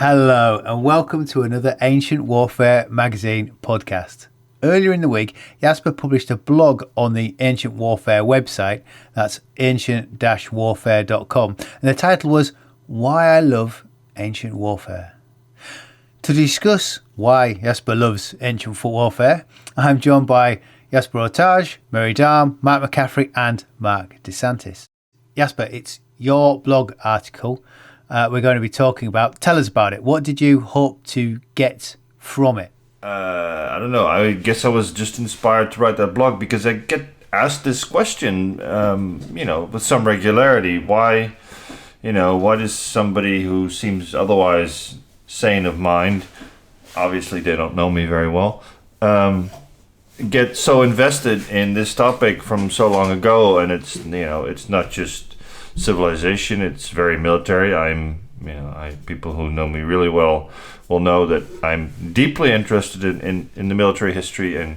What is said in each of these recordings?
Hello and welcome to another Ancient Warfare magazine podcast. Earlier in the week, Jasper published a blog on the Ancient Warfare website. That's ancient-warfare.com. And the title was Why I Love Ancient Warfare. To discuss why Jasper loves Ancient Warfare, I'm joined by Jasper Oothruys, Mary Dahm, Marc McCaffery and Marc DeSantis. Jasper, it's your blog article we're going to be talking about. Tell us about it. What did you hope to get from it? I don't know. I guess I was just inspired to write that blog because I get asked this question, with some regularity. Why does somebody who seems otherwise sane of mind, obviously they don't know me very well, get so invested in this topic from so long ago? And it's not just civilization, it's very military. People who know me really well will know that I'm deeply interested in the military history and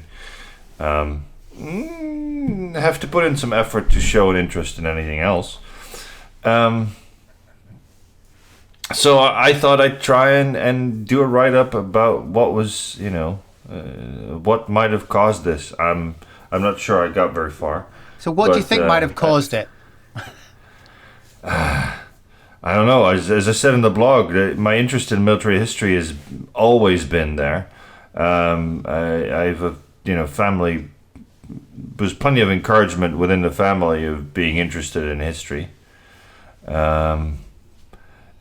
have to put in some effort to show an interest in anything else. So I thought I'd try and do a write-up about what was, what might have caused this. I'm not sure I got very far. So what do you think might have caused it? I don't know. As I said in the blog, my interest in military history has always been there. I have a family. There's plenty of encouragement within the family of being interested in history.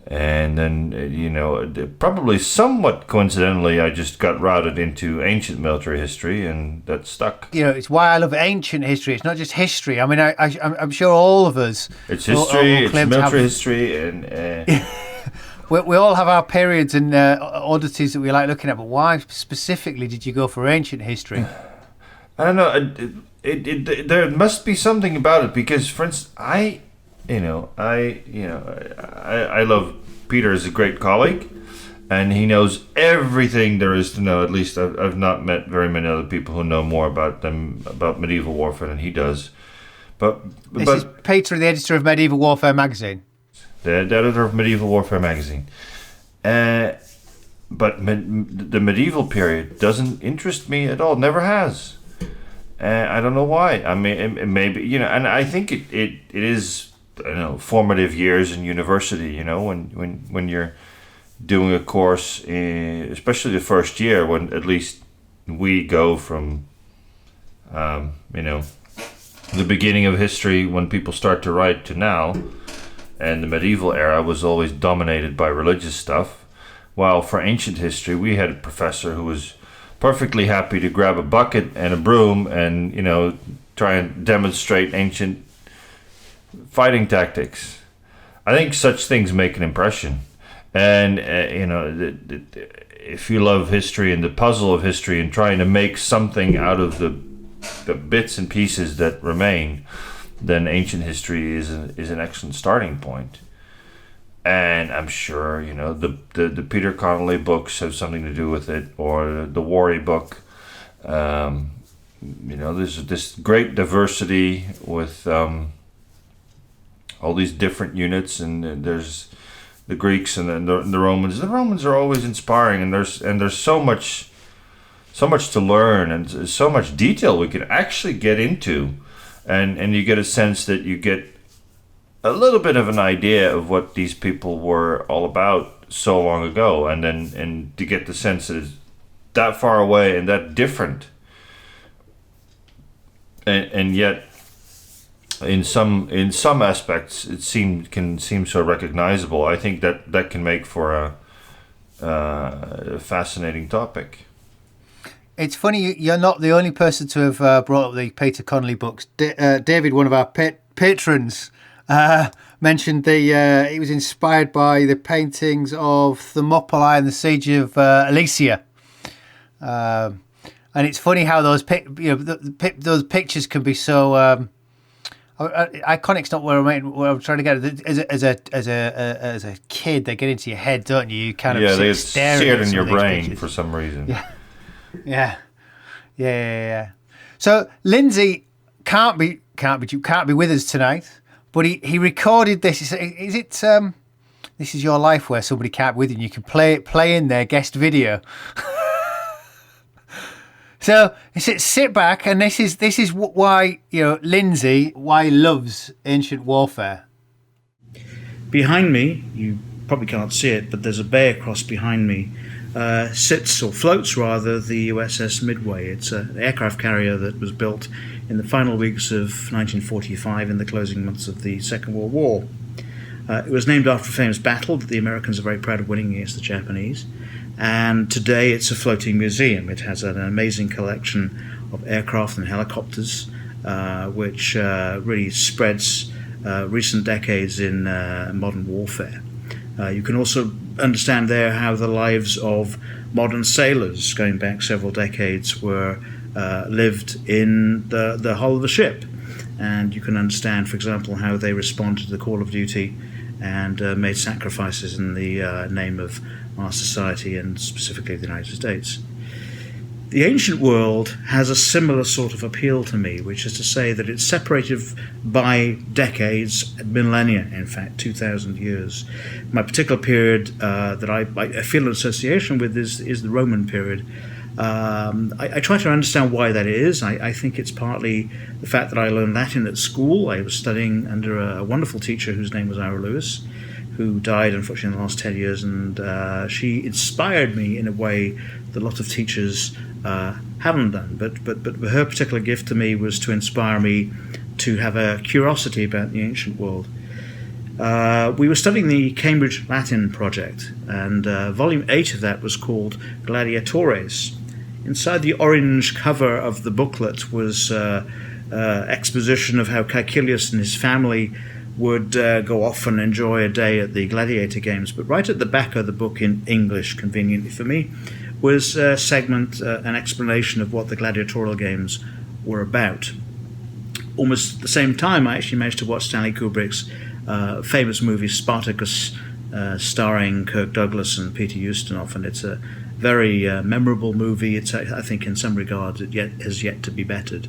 And then, probably somewhat coincidentally, I just got routed into ancient military history, and that stuck. It's why I love ancient history. It's not just history. I mean, I'm sure all of us. It's history. It's military history, and we all have our periods and oddities that we like looking at. But why specifically did you go for ancient history? I don't know. There must be something about it because, for instance, I love Peter as a great colleague, and he knows everything there is to know. At least I've not met very many other people who know more about medieval warfare than he does. But this is Peter, the editor of Medieval Warfare magazine. The editor of Medieval Warfare magazine. But the medieval period doesn't interest me at all. Never has. I don't know why. I mean, it maybe and I think it is. Formative years in university, when you're doing a course, especially the first year, when at least we go from, the beginning of history when people start to write to now, and the medieval era was always dominated by religious stuff, while for ancient history we had a professor who was perfectly happy to grab a bucket and a broom and, try and demonstrate ancient fighting tactics. I think such things make an impression, and if you love history and the puzzle of history and trying to make something out of the bits and pieces that remain, then ancient history is an excellent starting point. And I'm sure the Peter Connolly books have something to do with it, or the Worry book. There's this great diversity with all these different units, and there's the Greeks and then the Romans. The Romans are always inspiring, and there's so much to learn and so much detail we can actually get into, and you get a sense that you get a little bit of an idea of what these people were all about so long ago, and to get the sense that it's that far away and that different, and yet in some aspects it can seem so recognizable. I think that can make for a fascinating topic. It's funny, you're not the only person to have brought up the Peter Connolly books. David, one of our patrons, mentioned he was inspired by the paintings of Thermopylae and the Siege of Alesia. And it's funny how those those pictures can be so iconic's not what I'm trying to get at. As a kid, they get into your head, don't you? You kind of they stare seared at in your brain pictures. For some reason. Yeah. So Lindsay can't be with us tonight, but he recorded this. Is it this is your life where somebody can't be with you and you can play in their guest video. So sit back, and this is why, you know, Lindsay, why he loves ancient warfare. Behind me, you probably can't see it, but there's a bay across behind me, sits, or floats rather, the USS Midway. It's an aircraft carrier that was built in the final weeks of 1945, in the closing months of the Second World War. It was named after a famous battle that the Americans are very proud of winning against the Japanese. And today it's a floating museum. It has an amazing collection of aircraft and helicopters, which really spreads recent decades in modern warfare. You can also understand there how the lives of modern sailors going back several decades were lived in the hull of the ship. And you can understand, for example, how they responded to the call of duty and made sacrifices in the name of our society and specifically the United States. The ancient world has a similar sort of appeal to me, which is to say that it's separated by decades, millennia, in fact, 2,000 years. My particular period that I feel an association with is the Roman period. I try to understand why that is. I think it's partly the fact that I learned Latin at school. I was studying under a wonderful teacher whose name was Ira Lewis, who died, unfortunately, in the last 10 years, and she inspired me in a way that a lot of teachers haven't done. But her particular gift to me was to inspire me to have a curiosity about the ancient world. We were studying the Cambridge Latin project, and volume 8 of that was called Gladiatores. Inside the orange cover of the booklet was exposition of how Caecilius and his family would go off and enjoy a day at the gladiator games. But right at the back of the book, in English, conveniently for me, was a segment, an explanation of what the gladiatorial games were about. Almost at the same time, I actually managed to watch Stanley Kubrick's famous movie Spartacus, starring Kirk Douglas and Peter Ustinov, and it's a very memorable movie. It's, I think, in some regards, it has yet to be bettered.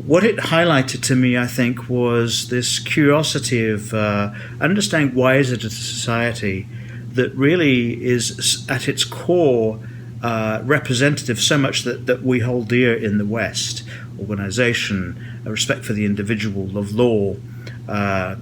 What it highlighted to me, I think, was this curiosity of understanding why is it a society that really is at its core representative so much that we hold dear in the West: organization, a respect for the individual, of law,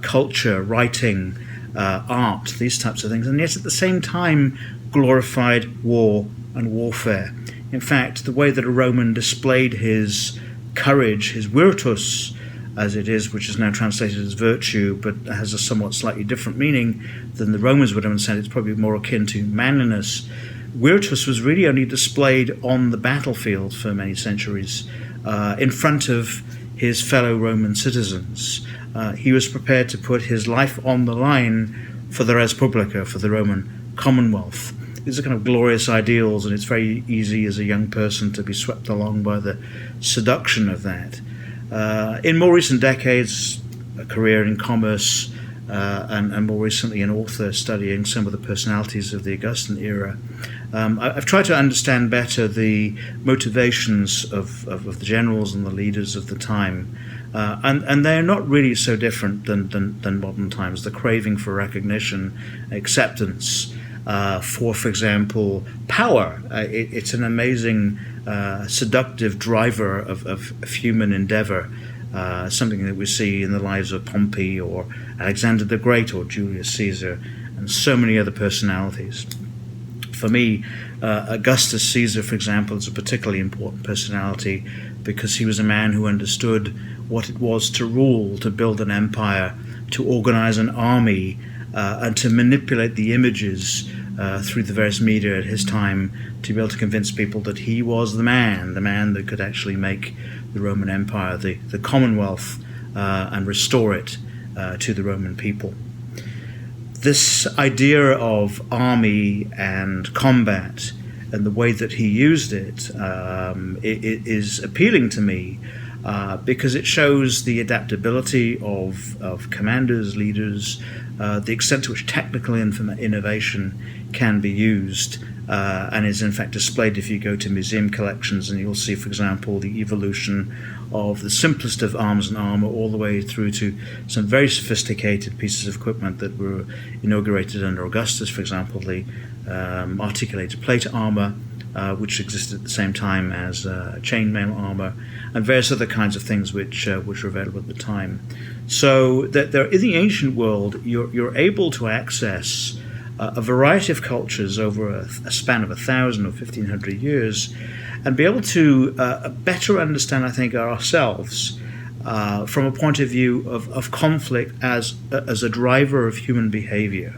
culture, writing, art, these types of things, and yet at the same time glorified war and warfare. In fact, the way that a Roman displayed his courage, his virtus, as it is, which is now translated as virtue, but has a somewhat slightly different meaning than the Romans would have said. It's probably more akin to manliness. Virtus was really only displayed on the battlefield for many centuries, in front of his fellow Roman citizens. He was prepared to put his life on the line for the res publica, for the Roman Commonwealth. These are kind of glorious ideals, and it's very easy as a young person to be swept along by the seduction of that. In more recent decades, a career in commerce, and more recently an author studying some of the personalities of the Augustan era, I've tried to understand better the motivations of the generals and the leaders of the time. And they're not really so different than modern times. The craving for recognition, acceptance, for example, power. It's an amazing, seductive driver of human endeavor, something that we see in the lives of Pompey or Alexander the Great or Julius Caesar and so many other personalities. For me, Augustus Caesar, for example, is a particularly important personality because he was a man who understood what it was to rule, to build an empire, to organize an army, and to manipulate the images through the various media at his time to be able to convince people that he was the man that could actually make the Roman Empire, the Commonwealth, and restore it to the Roman people. This idea of army and combat and the way that he used it is appealing to me because it shows the adaptability of commanders, leaders, the extent to which technical innovation can be used and is in fact displayed if you go to museum collections, and you'll see, for example, the evolution of the simplest of arms and armor all the way through to some very sophisticated pieces of equipment that were inaugurated under Augustus, for example, the articulated plate armor, which existed at the same time as chainmail armor, and various other kinds of things which were available at the time. So that there, in the ancient world, you're able to access a variety of cultures over a span of 1,000 or 1,500 years, and be able to better understand, I think, ourselves from a point of view of conflict as a driver of human behavior.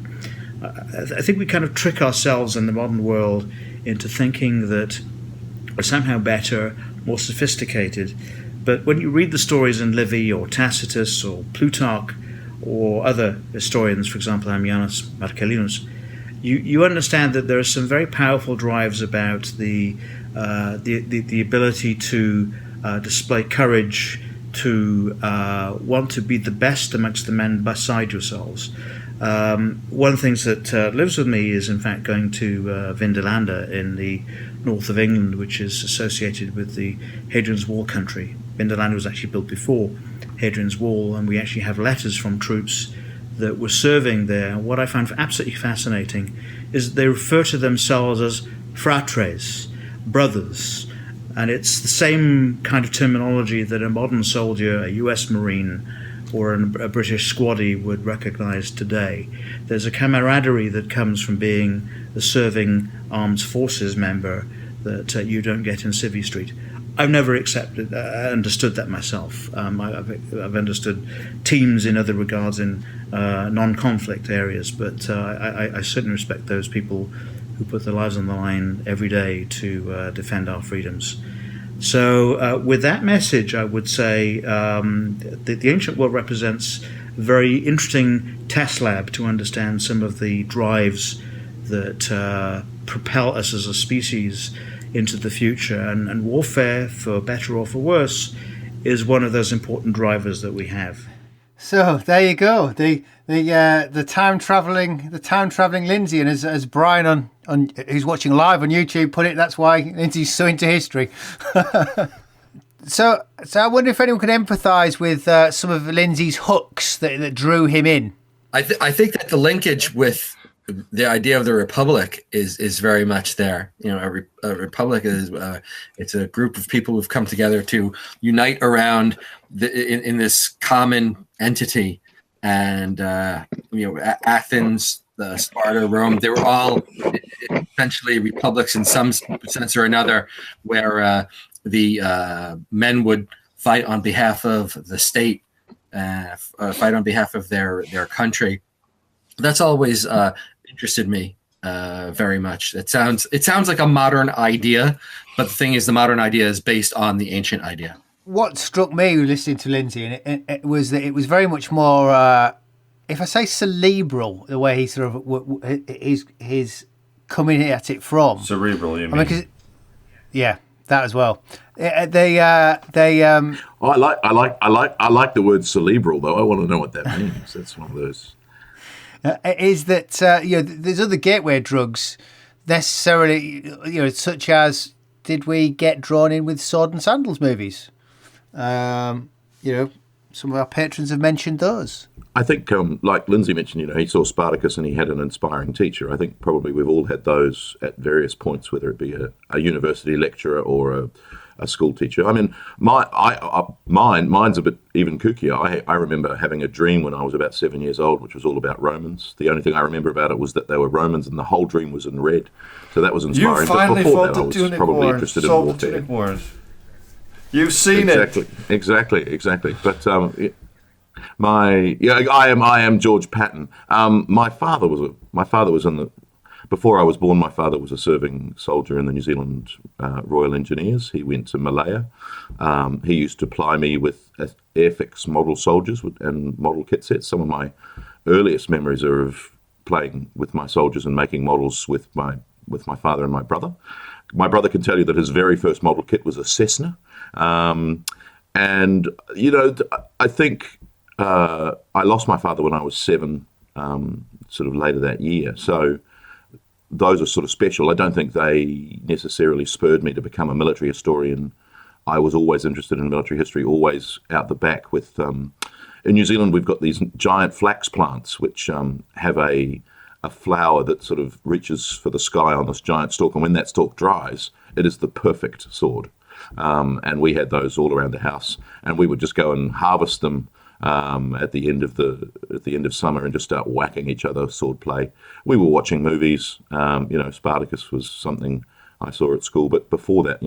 I think we kind of trick ourselves in the modern world into thinking that we're somehow better, more sophisticated. But when you read the stories in Livy or Tacitus or Plutarch or other historians, for example, Ammianus Marcellinus, you understand that there are some very powerful drives about the ability to display courage, to want to be the best amongst the men beside yourselves. One of the things that lives with me is, in fact, going to Vindolanda in the north of England, which is associated with the Hadrian's Wall country. Vindolanda was actually built before Hadrian's Wall, and we actually have letters from troops that were serving there. What I found absolutely fascinating is they refer to themselves as fratres, brothers, and it's the same kind of terminology that a modern soldier, a US Marine, or a British squaddie would recognize today. There's a camaraderie that comes from being a serving armed forces member that you don't get in Civvy Street. I've never understood that myself. I've understood teams in other regards in non-conflict areas, but I certainly respect those people who put their lives on the line every day to defend our freedoms. So with that message, I would say the ancient world represents a very interesting test lab to understand some of the drives that propel us as a species into the future. And warfare, for better or for worse, is one of those important drivers that we have. So there you go, the time traveling Lindsay, and as Brian on who's watching live on YouTube put it, that's why Lindsay's so into history. So I wonder if anyone could empathise with some of Lindsay's hooks that drew him in. I think that the linkage with the idea of the republic is very much there. You know, a republic is it's a group of people who've come together to unite around in this common entity. And Athens, Sparta, Rome, they were all essentially republics in some sense or another, where the men would fight on behalf of the state, fight on behalf of their country. That's always interested me very much. It sounds like a modern idea, but the thing is, the modern idea is based on the ancient idea. What struck me listening to Lindsay, and it was that it was very much more, if I say cerebral, the way he sort of his coming at it from. Cerebral, you mean? I mean, yeah, that as well. I like the word cerebral, though. I want to know what that means. That's one of those. Is that there's other gateway drugs necessarily, such as, did we get drawn in with Sword and Sandals movies? Some of our patrons have mentioned those. I think, like Lindsay mentioned, he saw Spartacus and he had an inspiring teacher. I think probably we've all had those at various points, whether it be a university lecturer or a school teacher. I mean, mine's a bit even kookier. I remember having a dream when I was about 7 years old, which was all about Romans. The only thing I remember about it was that they were Romans, and the whole dream was in red. So that was inspiring. You finally but before fought that, I the was Tunic probably War. interested in Solved warfare. the Tunic Wars. You've seen Exactly. But I am George Patton. My father was in the. Before I was born, my father was a serving soldier in the New Zealand Royal Engineers. He went to Malaya. He used to ply me with Airfix model soldiers and model kit sets. Some of my earliest memories are of playing with my soldiers and making models with my father and my brother. My brother can tell you that his very first model kit was a Cessna. And, I think I lost my father when I was 7, sort of later that year. So those are sort of special. I don't think they necessarily spurred me to become a military historian. I was always interested in military history, always out the back with... in New Zealand, we've got these giant flax plants, which have a flower that sort of reaches for the sky on this giant stalk. And when that stalk dries, it is the perfect sword. And we had those all around the house. And we would just go and harvest them at the end of summer and just start whacking each other, sword play. We were watching movies. Spartacus was something I saw at school. But before that,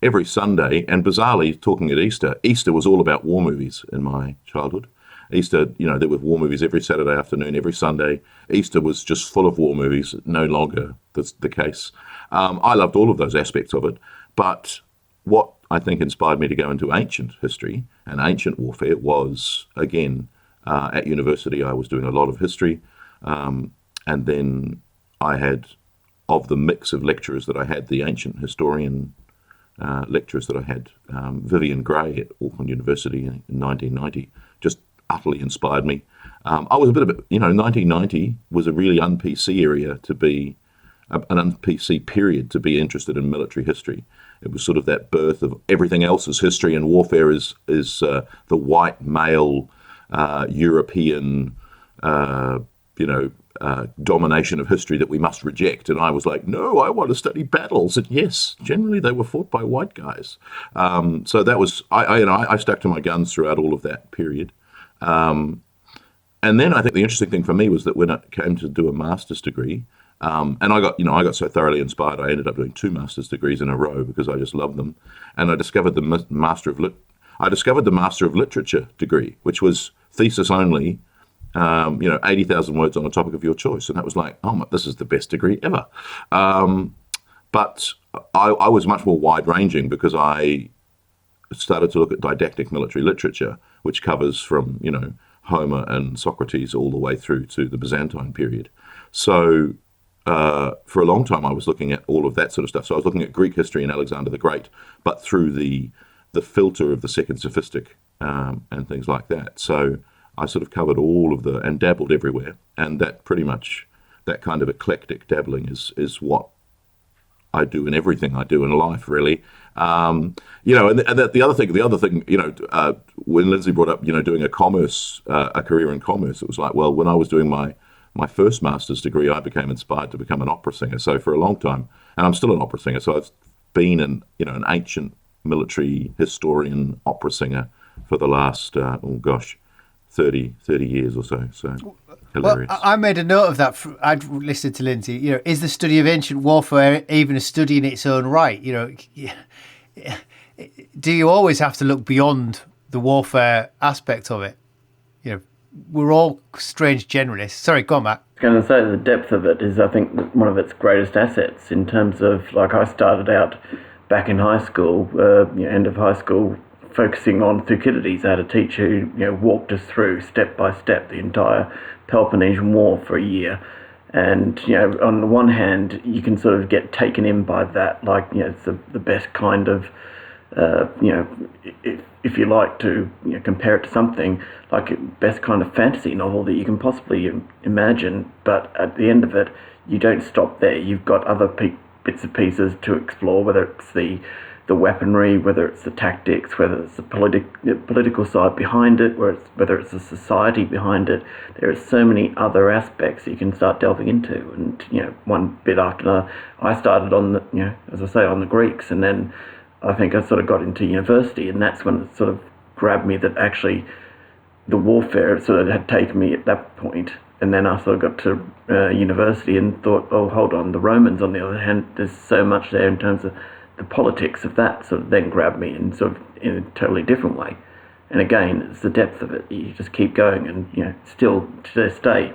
every Sunday, and bizarrely, talking at Easter was all about war movies in my childhood. Easter, there were war movies every Saturday afternoon, every Sunday. Easter was just full of war movies, no longer the case. I loved all of those aspects of it, but what I think inspired me to go into ancient history and ancient warfare was, again, at university I was doing a lot of history, and then I had, of the mix of lecturers that I had, the ancient historian lecturers that I had, Vivian Gray at Auckland University in 1990, just utterly inspired me. I was a bit of 1990 was a really un-PC area to be, an un-PC period to be interested in military history. It was sort of that birth of everything else is history, and warfare is the white male European domination of history that we must reject. And I was like, no, I want to study battles. And yes, generally they were fought by white guys. So that was I stuck to my guns throughout all of that period. And then I think the interesting thing for me was that when I came to do a master's degree, and I got so thoroughly inspired, I ended up doing 2 master's degrees in a row because I just loved them. And I discovered the Master of Literature degree, which was thesis only, 80,000 words on a topic of your choice. And that was like, oh, this is the best degree ever. But I was much more wide-ranging because I started to look at didactic military literature, which covers from, Homer and Socrates all the way through to the Byzantine period. So for a long time, I was looking at all of that sort of stuff. So I was looking at Greek history and Alexander the Great, but through the filter of the Second Sophistic and things like that. So I sort of covered all of and dabbled everywhere. And that pretty much, that kind of eclectic dabbling is what I do in everything I do in life, really. And the other thing, when Lindsay brought up, doing a career in commerce, it was like, well, when I was doing my first master's degree, I became inspired to become an opera singer. So for a long time, and I'm still an opera singer, so I've been an ancient military historian opera singer for the last, 30 years or so. So hilarious. Well, I made a note of that. I'd listened to Lindsay. Is the study of ancient warfare even a study in its own right? Do you always have to look beyond the warfare aspect of it? We're all strange generalists. Sorry, go on, Matt. I was going to say the depth of it is, I think, one of its greatest assets in terms of, like, I started out back in high school, end of high school, focusing on Thucydides. I had a teacher who walked us through step by step the entire Peloponnesian War for a year. And on the one hand, you can sort of get taken in by that, like it's the best kind of if you like to compare it to something like best kind of fantasy novel that you can possibly imagine. But at the end of it, you don't stop there. You've got other bits and pieces to explore, whether it's the weaponry, whether it's the tactics, whether it's the political side behind it, whether it's the society behind it. There are so many other aspects that you can start delving into, and one bit after another. I started on the as I say, on the Greeks, and then I think I sort of got into university, and that's when it sort of grabbed me that actually the warfare sort of had taken me at that point. And then I sort of got to university and thought, oh, hold on, the Romans, on the other hand, there's so much there in terms of the politics of that, sort of then grabbed me in sort of in a totally different way. And again, it's the depth of it. You just keep going, and still to this day,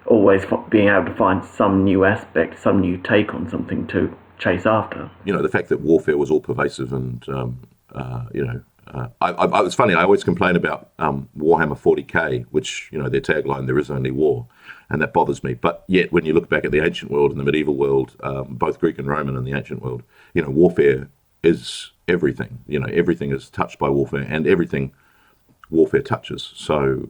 always being able to find some new aspect, some new take on something to chase after. The fact that warfare was all pervasive, and it's funny. I always complain about Warhammer 40k, which their tagline, "There is only war," and that bothers me. But yet, when you look back at the ancient world and the medieval world, both Greek and Roman, and the ancient world, warfare is everything. Everything is touched by warfare, and everything warfare touches. So,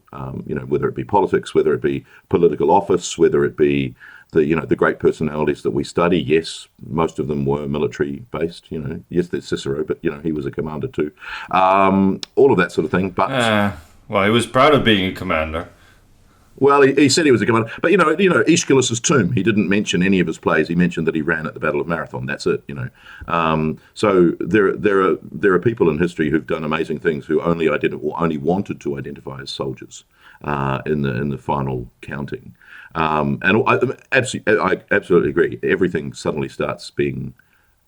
whether it be politics, whether it be political office, whether it be the great personalities that we study. Yes, most of them were military based. Yes, there's Cicero, but he was a commander too. All of that sort of thing. But well, he was proud of being a commander. Well, he said he was a commander, but Aeschylus's tomb. He didn't mention any of his plays. He mentioned that he ran at the Battle of Marathon. That's it. So there are people in history who've done amazing things who only wanted to identify as soldiers in the final counting. And I absolutely agree. Everything suddenly starts being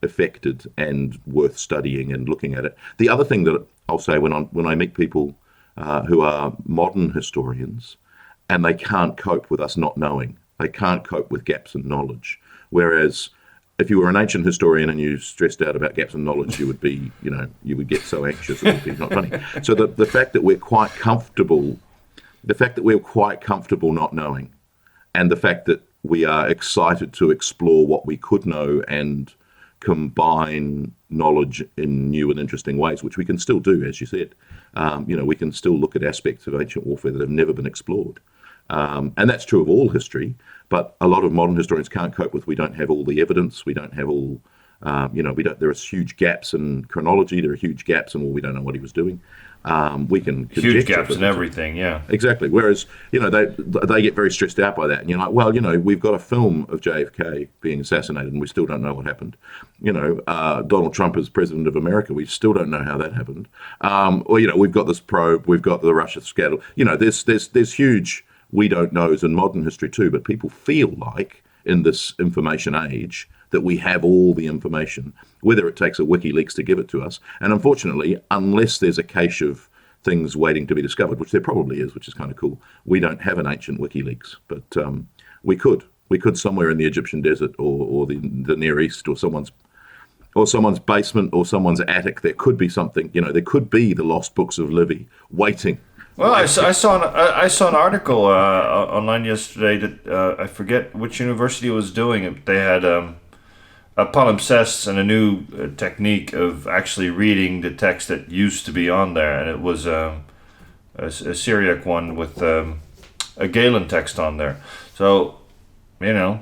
affected and worth studying and looking at it. The other thing that I'll say when I meet people who are modern historians, and they can't cope with us not knowing. They can't cope with gaps in knowledge. Whereas if you were an ancient historian and you stressed out about gaps in knowledge, you would be, you would get so anxious it would be not funny. So the fact that we're quite comfortable not knowing, and the fact that we are excited to explore what we could know and combine knowledge in new and interesting ways, which we can still do, as you said. We can still look at aspects of ancient warfare that have never been explored. And that's true of all history, but a lot of modern historians can't cope with, we don't have all the evidence, we don't have all, there are huge gaps in chronology, there are huge gaps in, we don't know what he was doing. We can huge gaps in everything, yeah. Exactly. Whereas, they get very stressed out by that. And you're like, well, we've got a film of JFK being assassinated and we still don't know what happened. Donald Trump is president of America. We still don't know how that happened. We've got this probe, we've got the Russia scandal. There's huge we don't knows in modern history too, but people feel like in this information age that we have all the information, whether it takes a WikiLeaks to give it to us. And unfortunately, unless there's a cache of things waiting to be discovered, which there probably is, which is kind of cool, we don't have an ancient WikiLeaks. But we could somewhere in the Egyptian desert or the Near East or someone's basement or someone's attic. There could be something, there could be the lost books of Livy waiting. Well, I saw an article online yesterday that I forget which university was doing it. They had a palimpsest and a new technique of actually reading the text that used to be on there, and it was a Syriac one with a Galen text on there. So,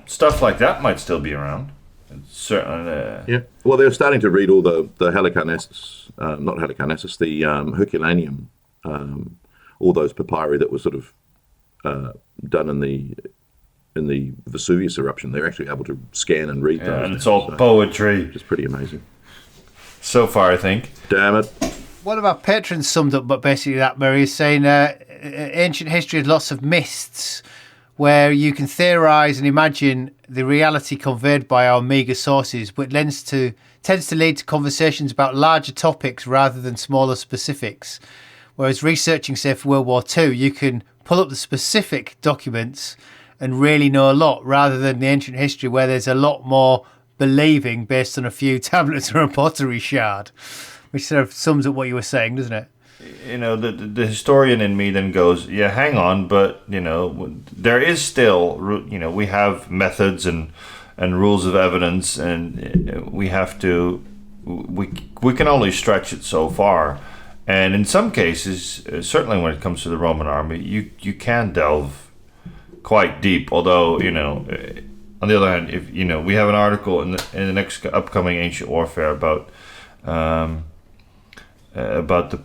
stuff like that might still be around. It's certainly. Yeah. Well, they're starting to read all the Halicarnassus, not Halicarnassus, the Herculaneum. All those papyri that were sort of done in the Vesuvius eruption. They're actually able to scan and read those. And it's all poetry. Which is pretty amazing. So far, I think. Damn it. One of our patrons summed up but basically that, Murray, is saying ancient history has lots of myths where you can theorise and imagine the reality conveyed by our meagre sources, but tends to lead to conversations about larger topics rather than smaller specifics. Whereas researching, say, for World War II, you can pull up the specific documents and really know a lot, rather than the ancient history where there's a lot more believing based on a few tablets or a pottery shard, which sort of sums up what you were saying, doesn't it? The historian in me then goes, yeah, hang on, but, there is still, we have methods and rules of evidence, and we can only stretch it so far. And in some cases, certainly when it comes to the Roman army, you can delve quite deep. Although, on the other hand, if we have an article in the next upcoming Ancient Warfare about the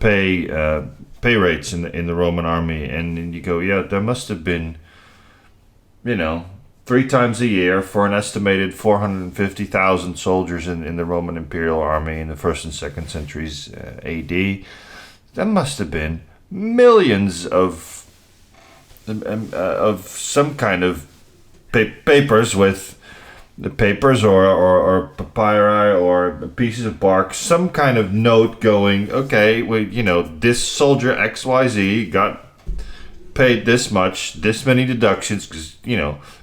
pay rates in the Roman army, and then you go, yeah, there must have been, 3 times a year for an estimated 450,000 soldiers in the Roman Imperial Army in the 1st and 2nd centuries AD. There must have been millions of some kind of papers with the papers or papyri or pieces of bark, some kind of note going, okay, this soldier XYZ got paid this much, this many deductions, because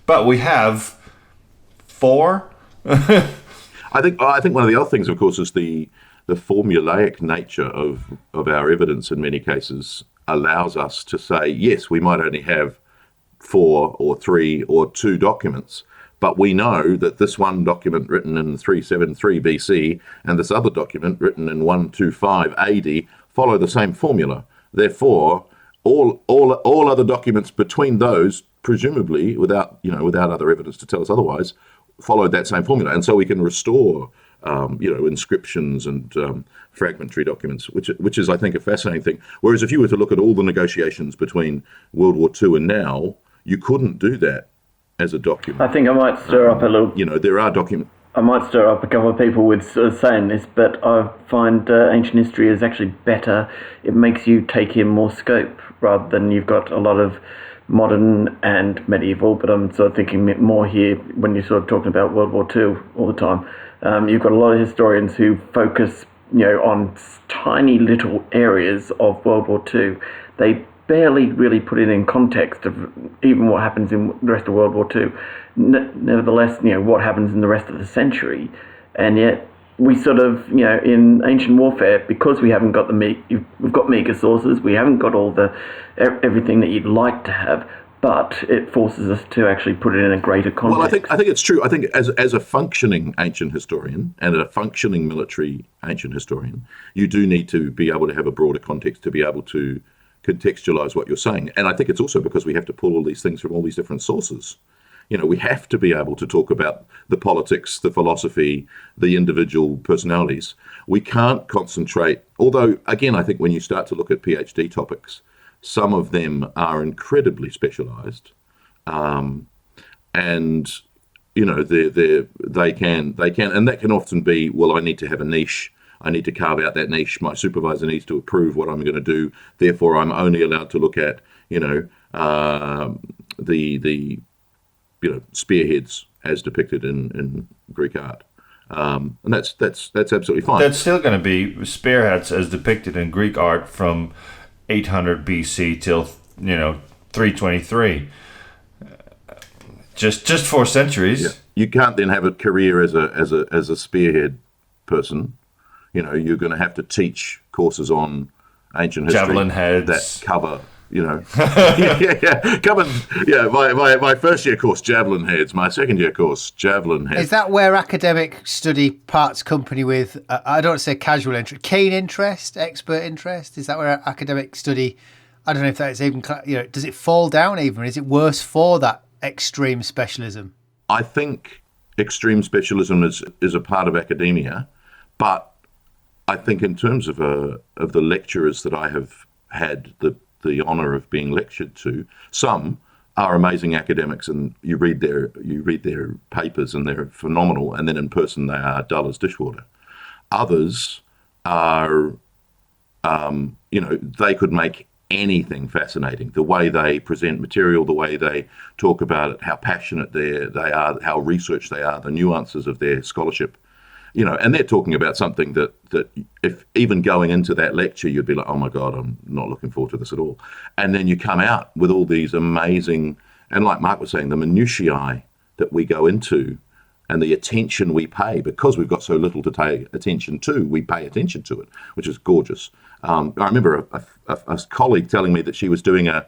but we have 4. I think one of the other things, of course, is the formulaic nature of our evidence in many cases allows us to say, yes, we might only have 4 or 3 or 2 documents, but we know that this one document written in 373 BC and this other document written in 125 AD follow the same formula. Therefore, all other documents between those presumably, without other evidence to tell us otherwise, followed that same formula. And so we can restore, inscriptions and fragmentary documents, which is, I think, a fascinating thing. Whereas if you were to look at all the negotiations between World War II and now, you couldn't do that as a document. I think I might stir up a little. There are documents. I might stir up a couple of people with sort of saying this, but I find ancient history is actually better. It makes you take in more scope rather than you've got a lot of modern and medieval, but I'm sort of thinking more here when you're sort of talking about World War II all the time. You've got a lot of historians who focus, on tiny little areas of World War II. They barely really put it in context of even what happens in the rest of World War II. Nevertheless, what happens in the rest of the century, and yet we sort of, in ancient warfare, because we haven't got we've got meager sources, we haven't got all the everything that you'd like to have, but it forces us to actually put it in a greater context. Well, I think it's true. I think as a functioning ancient historian and a functioning military ancient historian, you do need to be able to have a broader context to be able to contextualize what you're saying. And I think it's also because we have to pull all these things from all these different sources. We have to be able to talk about the politics, the philosophy, the individual personalities. We can't concentrate, although, again, I think when you start to look at PhD topics, some of them are incredibly specialized. And, they can, and that can often be, well, I need to have a niche. I need to carve out that niche. My supervisor needs to approve what I'm going to do. Therefore, I'm only allowed to look at, the spearheads as depicted in Greek art, and that's absolutely fine. That's still going to be spearheads as depicted in Greek art from 800 BC till 323. Just 4 centuries. Yeah. You can't then have a career as a spearhead person. You're going to have to teach courses on ancient history javelin heads that cover. My first year course, javelin heads. My second year course, javelin heads. Is that where academic study parts company with, I don't say casual interest, keen interest, expert interest? Is that where academic study, I don't know if that's even, does it fall down even? Is it worse for that extreme specialism? I think extreme specialism is a part of academia, but I think in terms of the lecturers that I have had the honour of being lectured to, some are amazing academics, and you read their papers and they're phenomenal, and then in person they are dull as dishwater. Others are, they could make anything fascinating. The way they present material, the way they talk about it, how passionate they are, how researched they are, the nuances of their scholarship. And they're talking about something that if even going into that lecture, you'd be like, oh my God, I'm not looking forward to this at all. And then you come out with all these amazing, and like Marc was saying, the minutiae that we go into and the attention we pay, because we've got so little to pay attention to, we pay attention to it, which is gorgeous. I remember a colleague telling me that she was doing a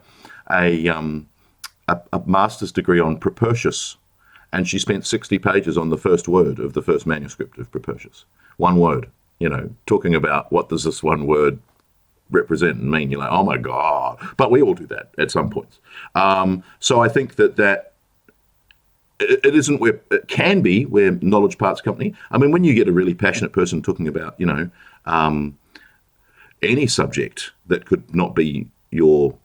master's degree on Propertius, and she spent 60 pages on the first word of the first manuscript of Propertius. One word, talking about what does this one word represent and mean. You're like, oh my God. But we all do that at some points. So I think that it isn't where it can be where knowledge parts company. I mean, when you get a really passionate person talking about, any subject that could not be your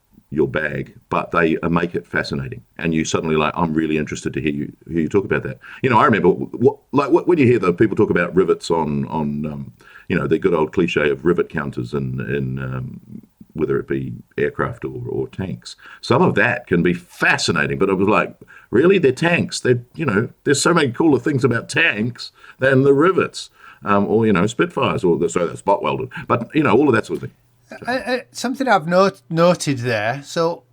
bag, but they make it fascinating, and you suddenly like, I'm really interested to hear you talk about that. I remember when you hear the people talk about rivets on the good old cliche of rivet counters in whether it be aircraft or tanks. Some of that can be fascinating, but it was like, really, they're tanks. There's so many cooler things about tanks than the rivets, or Spitfires, or they're spot welded, but all of that sort of thing. Something I've noted there, so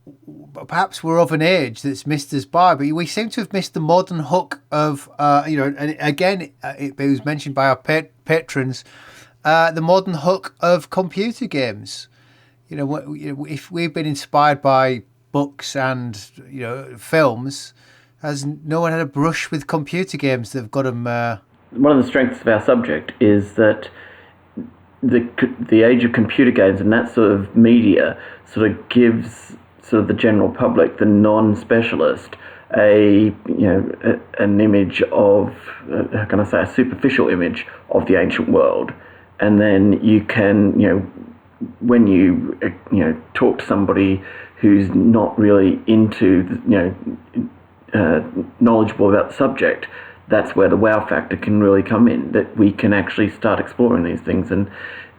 perhaps we're of an age that's missed us by, but we seem to have missed the modern hook of, and again, it was mentioned by our patrons, the modern hook of computer games. If we've been inspired by books and, films, has no one had a brush with computer games that have got them? One of the strengths of our subject is that the age of computer games and that sort of media sort of gives sort of the general public, the non-specialist, an image of, how can I say, a superficial image of the ancient world, and then you can, when you talk to somebody who's not really into, knowledgeable about the subject, that's where the wow factor can really come in, that we can actually start exploring these things, and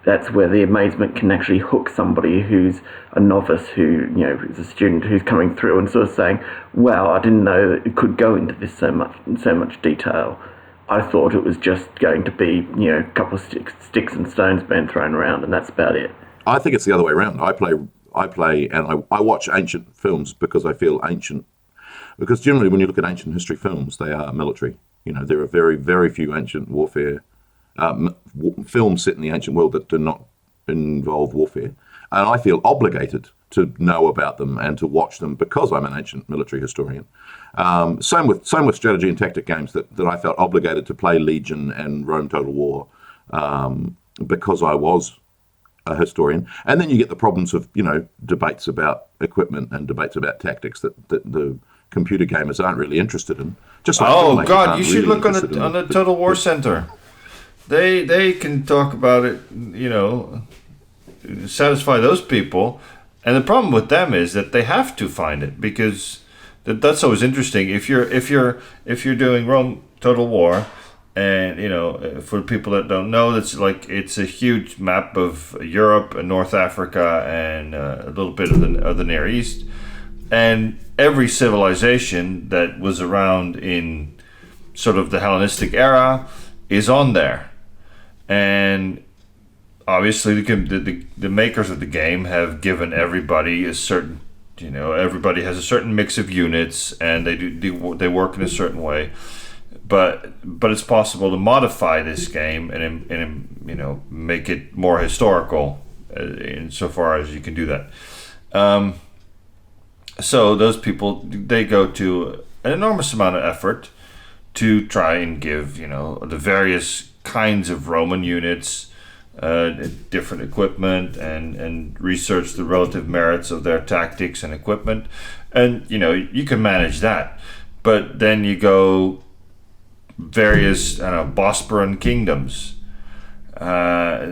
that's where the amazement can actually hook somebody who's a novice, who is a student who's coming through and sort of saying, wow, I didn't know that it could go into this so much detail. I thought it was just going to be a couple of sticks and stones being thrown around, and that's about it. I think it's the other way around. I play and I watch ancient films because I feel ancient. Because generally, when you look at ancient history films, they are military. There are very, very few ancient warfare films set in the ancient world that do not involve warfare. And I feel obligated to know about them and to watch them because I'm an ancient military historian. Same with strategy and tactic games that I felt obligated to play Legion and Rome Total War because I was a historian. And then you get the problems of debates about equipment and debates about tactics that the computer gamers aren't really interested in. Just like God, you should look on the Total War Center. They can talk about it, satisfy those people. And the problem with them is that they have to find it, because that's always interesting. If you're doing Rome Total War, and for people that don't know, it's a huge map of Europe and North Africa and a little bit of the Near East, and every civilization that was around in sort of the Hellenistic era is on there. And obviously the makers of the game have given everybody a certain, everybody has a certain mix of units, and they work in a certain way. But it's possible to modify this game and make it more historical insofar as you can do that. So those people, they go to an enormous amount of effort to try and give the various kinds of Roman units different equipment and research the relative merits of their tactics and equipment, and you can manage that. But then you go various Bosporan kingdoms. A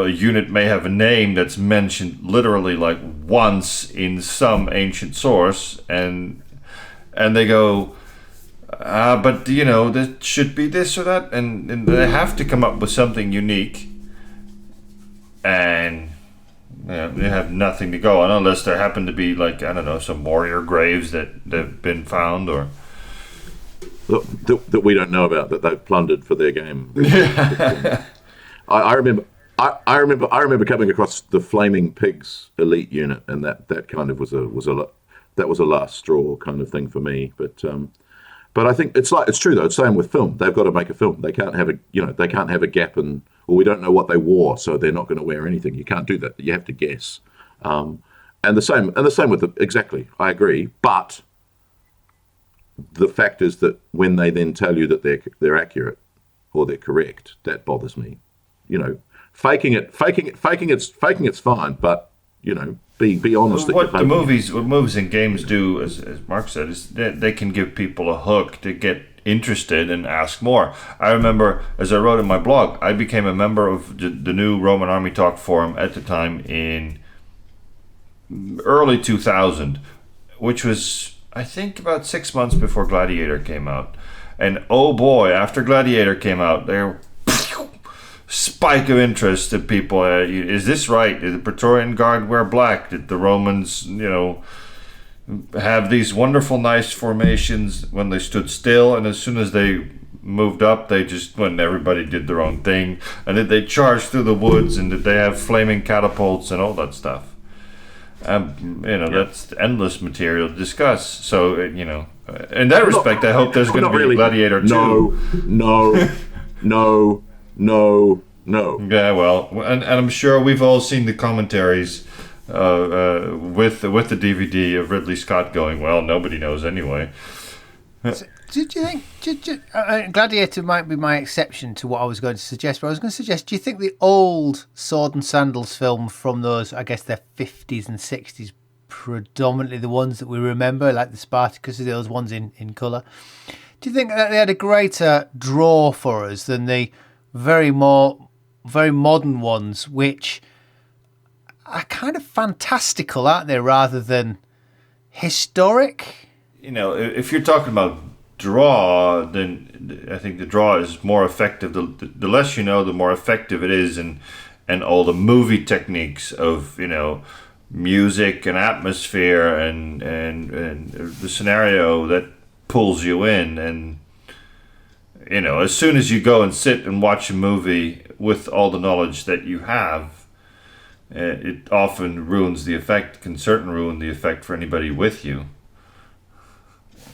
unit may have a name that's mentioned literally like once in some ancient source, and they go, but that should be this or that, and they have to come up with something unique, and they have nothing to go on unless there happen to be some warrior graves that have been found or that we don't know about, that they've plundered for their game. I remember coming across the Flaming Pigs elite unit, and that kind of was a last straw kind of thing for me. But I think it's true though. It's same with film. They've got to make a film. They can't have a gap we don't know what they wore, so they're not going to wear anything. You can't do that. You have to guess. And the same with exactly. I agree. But the fact is that when they then tell you that they're accurate or they're correct, that bothers me. Faking it's fine, but be honest. What movies and games do, as Marc said, is they can give people a hook to get interested and ask more. I remember, as I wrote in my blog, I became a member of the new Roman Army Talk forum at the time in early 2000, which was, I think, about 6 months before Gladiator came out. And oh boy, after Gladiator came out, there spike of interest in people. Is this right? Did the Praetorian Guard wear black? Did the Romans, have these wonderful, nice formations when they stood still, and as soon as they moved up, when everybody did their own thing, and did they charge through the woods, and did they have flaming catapults and all that stuff? That's endless material to discuss. So, in that respect, I hope there's going to be really. Gladiator 2. No. Yeah, well, and I'm sure we've all seen the commentaries with the DVD of Ridley Scott going, well, nobody knows anyway. So, did you think Gladiator might be my exception to what I was going to suggest? But I was going to suggest, do you think the old Sword and Sandals film from those, I guess, their 50s and 60s predominantly the ones that we remember, like the Spartacus, those ones in colour. Do you think that they had a greater draw for us than the very modern ones, which are kind of fantastical, aren't they, rather than historic? If you're talking about draw, then I think the draw is more effective. The less you know, the more effective it is, and all the movie techniques of music and atmosphere and the scenario that pulls you in. And as soon as you go and sit and watch a movie with all the knowledge that you have, it often ruins the effect. Can certainly ruin the effect for anybody with you.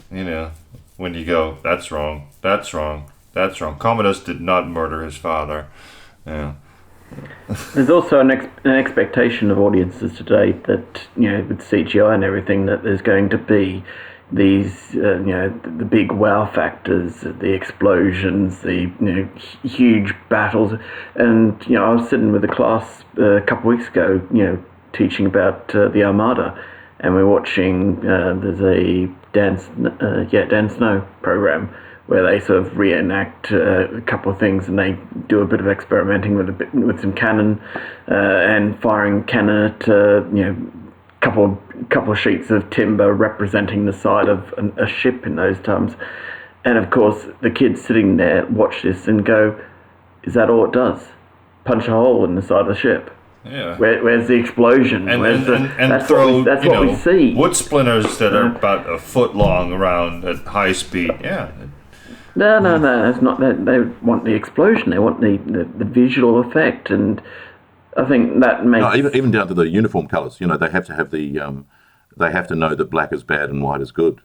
When you go, that's wrong, that's wrong, that's wrong. Commodus did not murder his father. Yeah. There's also an expectation of audiences today that, with CGI and everything, that there's going to be these, the big wow factors, the explosions, the huge battles. And I was sitting with a class a couple of weeks ago, teaching about the Armada, and we're watching. There's a Dan Snow program where they sort of reenact a couple of things, and they do a bit of experimenting with some cannon and firing cannon at couple of sheets of timber representing the side of a ship in those times. And of course, the kids sitting there watch this and go, "Is that all it does? Punch a hole in the side of the ship? Yeah. Where's the explosion? And That's throw what we see. Wood splinters that are about a foot long around at high speed. Yeah. No, that's not that. They want the explosion. They want the visual effect, and I think that makes even down to the uniform colours. They have to have they have to know that black is bad and white is good,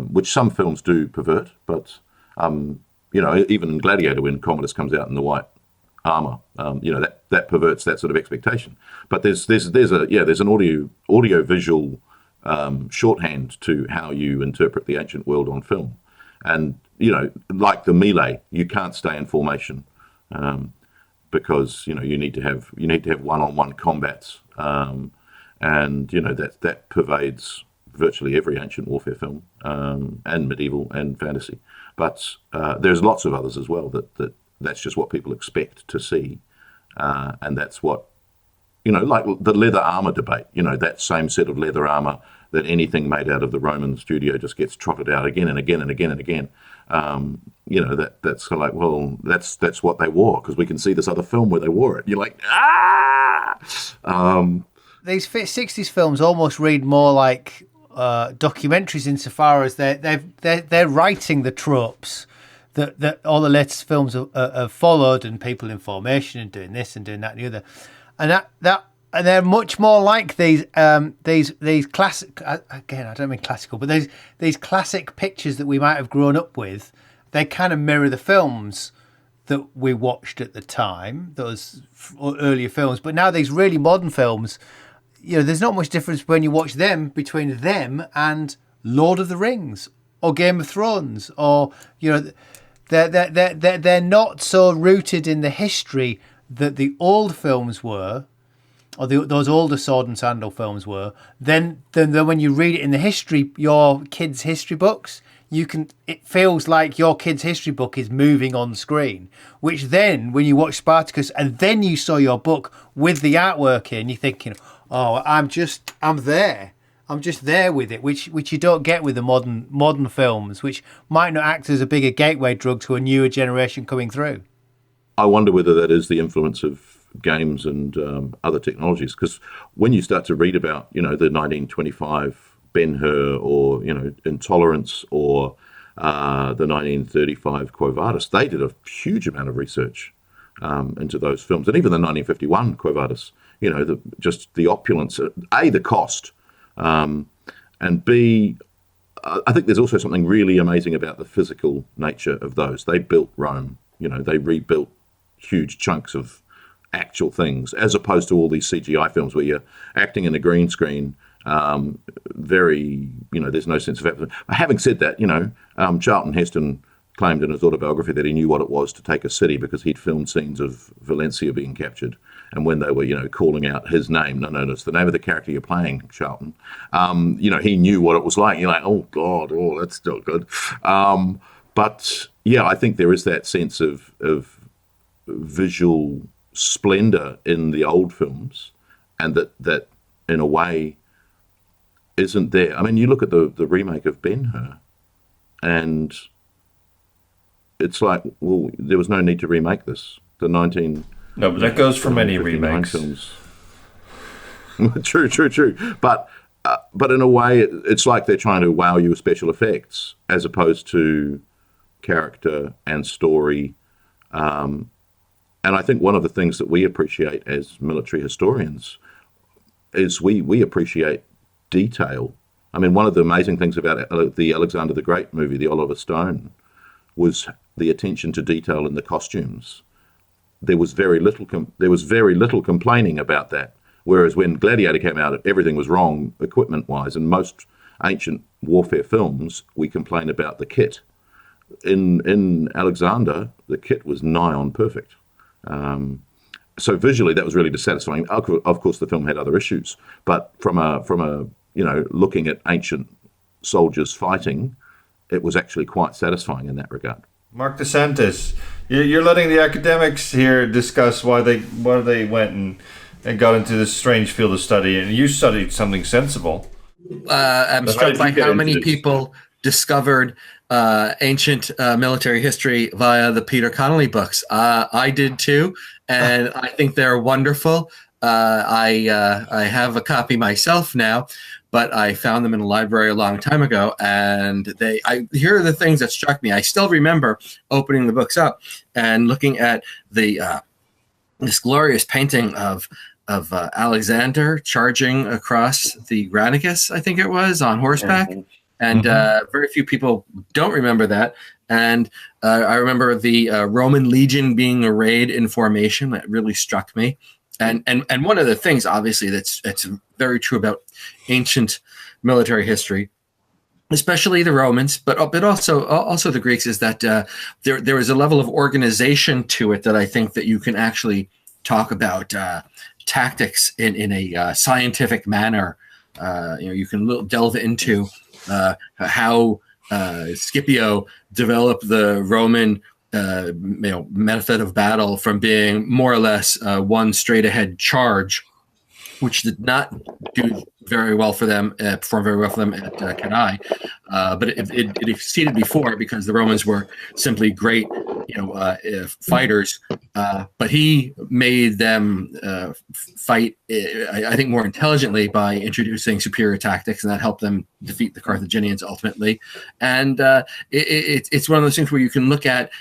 which some films do pervert. But even in Gladiator, when Commodus comes out in the white armour, that perverts that sort of expectation. But there's an audio visual shorthand to how you interpret the ancient world on film. And, like the melee, you can't stay in formation because, you need to have one-on-one combats. And, that pervades virtually every ancient warfare film and medieval and fantasy. But there's lots of others as well that's just what people expect to see. And that's what, like the leather armor debate, that same set of leather armor that anything made out of the Roman studio just gets trotted out again and again and again and again. That's kind of like, well, that's what they wore, because we can see this other film where they wore it. You're like, ah! These 60s films almost read more like documentaries insofar as they're writing the tropes that all the latest films have followed, and people in formation and doing this and doing that and the other. And they're much more like these classic. Again, I don't mean classical, but these classic pictures that we might have grown up with. They kind of mirror the films that we watched at the time, those earlier films. But now these really modern films, there's not much difference when you watch them between them and Lord of the Rings or Game of Thrones, or they're not so rooted in the history that the old films were, or those older Sword and Sandal films were. Then when you read it in the history, your kids' history books, it feels like your kid's history book is moving on screen. Which then, when you watch Spartacus and then you saw your book with the artwork in, you're thinking, oh, I'm there. I'm just there with it, which you don't get with the modern films, which might not act as a bigger gateway drug to a newer generation coming through. I wonder whether that is the influence of games and other technologies, because when you start to read about, the 1925 Ben-Hur, or, Intolerance, or the 1935 Quo Vadis, they did a huge amount of research into those films. And even the 1951 Quo Vadis, just the opulence, A, the cost, and B, I think there's also something really amazing about the physical nature of those. They built Rome, they rebuilt huge chunks of actual things, as opposed to all these CGI films where you're acting in a green screen. There's no sense of effort. Having said that, Charlton Heston claimed in his autobiography that he knew what it was to take a city because he'd filmed scenes of Valencia being captured. and when they were, calling out his name, no, it's the name of the character you're playing, Charlton. He knew what it was like. You're like, oh God, that's not good. But yeah, I think there is that sense of visual splendor in the old films, and that in a way isn't there. I mean, you look at the remake of Ben-Hur, and it's like, well, there was no need to remake this. The 19 No, but that goes for many remakes. Films. True. But in a way, it's like they're trying to wow you with special effects as opposed to character and story. And I think one of the things that we appreciate as military historians is we appreciate detail. I mean, one of the amazing things about the Alexander the Great movie, the Oliver Stone, was the attention to detail in the costumes. There was very little complaining about that. Whereas when Gladiator came out, everything was wrong equipment-wise. In most ancient warfare films, we complain about the kit. In Alexander, the kit was nigh on perfect. So visually, that was really dissatisfying. Of course, the film had other issues, but from a looking at ancient soldiers fighting, it was actually quite satisfying in that regard. Marc DeSantis, you're letting the academics here discuss why they went and got into this strange field of study, and you studied something sensible. I'm struck by how many people discovered ancient military history via the Peter Connolly books. I did too, and I think they're wonderful. I have a copy myself now, but I found them in a library a long time ago, and here are the things that struck me. I still remember opening the books up and looking at this glorious painting of Alexander charging across the Granicus, I think it was, on horseback. Mm-hmm. And very few people don't remember that. And I remember the Roman legion being arrayed in formation. That really struck me. And one of the things, obviously, that's very true about ancient military history, especially the Romans, but also the Greeks, is that there is a level of organization to it that I think that you can actually talk about tactics in a scientific manner. You can delve into how Scipio developed the Roman method of battle from being more or less one straight ahead charge, which did not perform very well for them at Cannae, but it exceeded before because the Romans were simply great, fighters. But he made them fight, I think, more intelligently by introducing superior tactics, and that helped them defeat the Carthaginians ultimately. And it's one of those things where you can look at